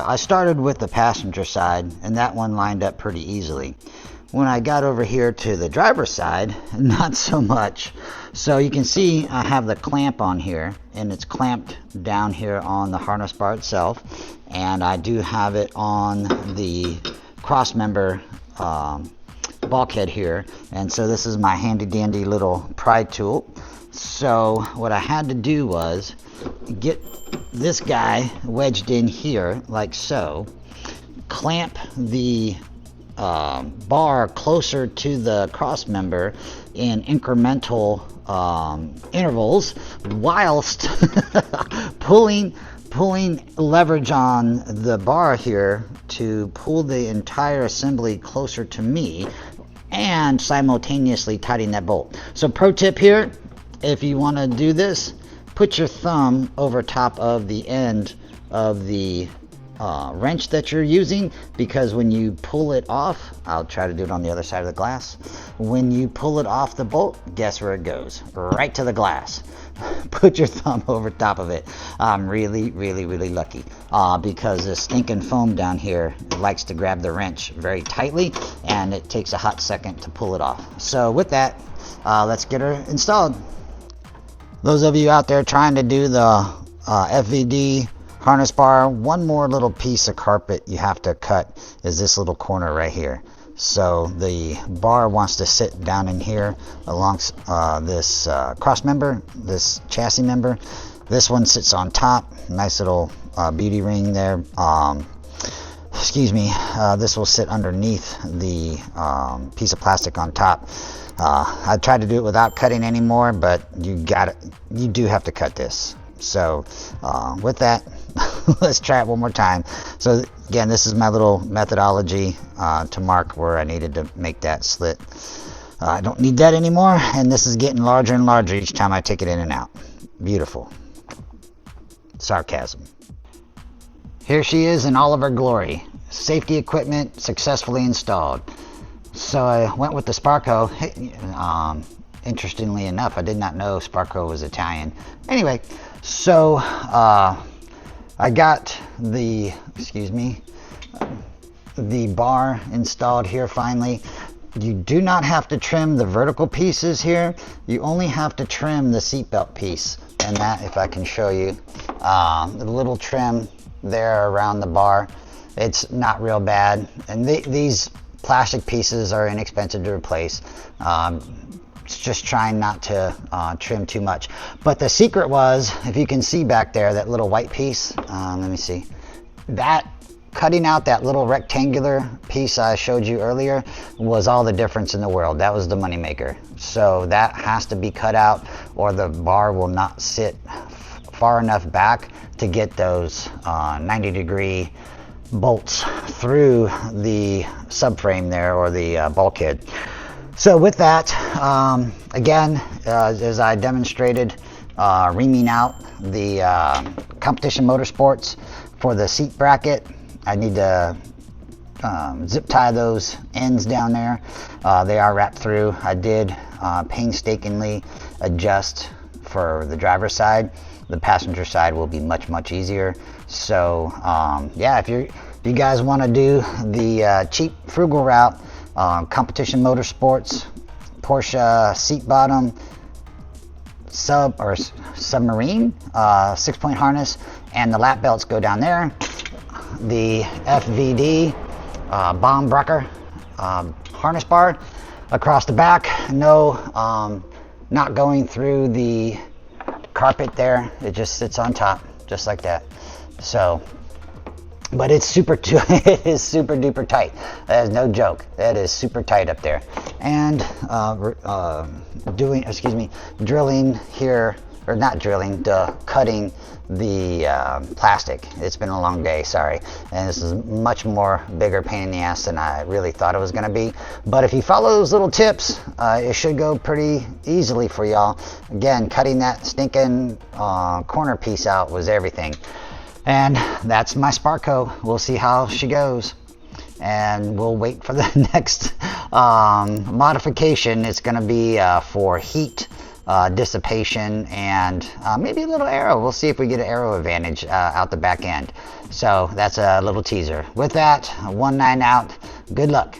I started with the passenger side, and that one lined up pretty easily. When I got over here to the driver's side, not so much. So you can see I have the clamp on here, and it's clamped down here on the harness bar itself, and I do have it on the cross member bulkhead here. And so this is my handy dandy little pry tool. So what I had to do was get this guy wedged in here like so, clamp the bar closer to the cross member in incremental intervals, whilst pulling leverage on the bar here to pull the entire assembly closer to me, and simultaneously tightening that bolt. So pro tip here, if you want to do this, put your thumb over top of the end of the wrench that you're using, because when you pull it off, I'll try to do it on the other side of the glass. When you pull it off the bolt, guess where it goes? Right to the glass. Put your thumb over top of it. I'm really lucky because this stinking foam down here likes to grab the wrench very tightly, and it takes a hot second to pull it off. So with that, let's get her installed. Those of you out there trying to do the FVD harness bar, one more little piece of carpet you have to cut is this little corner right here. So the bar wants to sit down in here along this cross member, this chassis member. This one sits on top, nice little beauty ring there. This will sit underneath the piece of plastic on top. I tried to do it without cutting anymore, but you do have to cut this. So with that, let's try it one more time. So again, this is my little methodology to mark where I needed to make that slit. I don't need that anymore, and this is getting larger and larger each time I take it in and out. Beautiful. Sarcasm. Here she is in all of her glory. Safety equipment successfully installed. So I went with the Sparco. Interestingly enough, I did not know Sparco was Italian. Anyway, so I got the bar installed here finally. You do not have to trim the vertical pieces here. You only have to trim the seatbelt piece. And that, if I can show you, the little trim there around the bar, it's not real bad. And these plastic pieces are inexpensive to replace. Just trying not to trim too much. But the secret was, if you can see back there, that little white piece, let me see, that cutting out that little rectangular piece I showed you earlier was all the difference in the world. That was the money maker. So that has to be cut out, or the bar will not sit far enough back to get those 90-degree bolts through the subframe there, or the bulkhead. So with that, again, as I demonstrated, reaming out the Competition Motorsports for the seat bracket, I need to zip tie those ends down there. They are wrapped through. I did painstakingly adjust for the driver's side. The passenger side will be much easier. So yeah, if you guys want to do the cheap, frugal route, Competition Motorsports, Porsche seat bottom, submarine 6-point harness, and the lap belts go down there. The FVD Baumbracher harness bar across the back. No, not going through the carpet there. It just sits on top, just like that. So. But it's it is super duper tight. That is no joke. That is super tight up there. And drilling here, or not drilling, cutting the plastic. It's been a long day, sorry. And this is much more bigger pain in the ass than I really thought it was gonna be. But if you follow those little tips, it should go pretty easily for y'all. Again, cutting that stinking corner piece out was everything. And that's my Sparco. We'll see how she goes, and we'll wait for the next modification. It's going to be for heat dissipation, and maybe a little aero. We'll see if we get an aero advantage out the back end. So that's a little teaser. With that, 1.9 out. Good luck.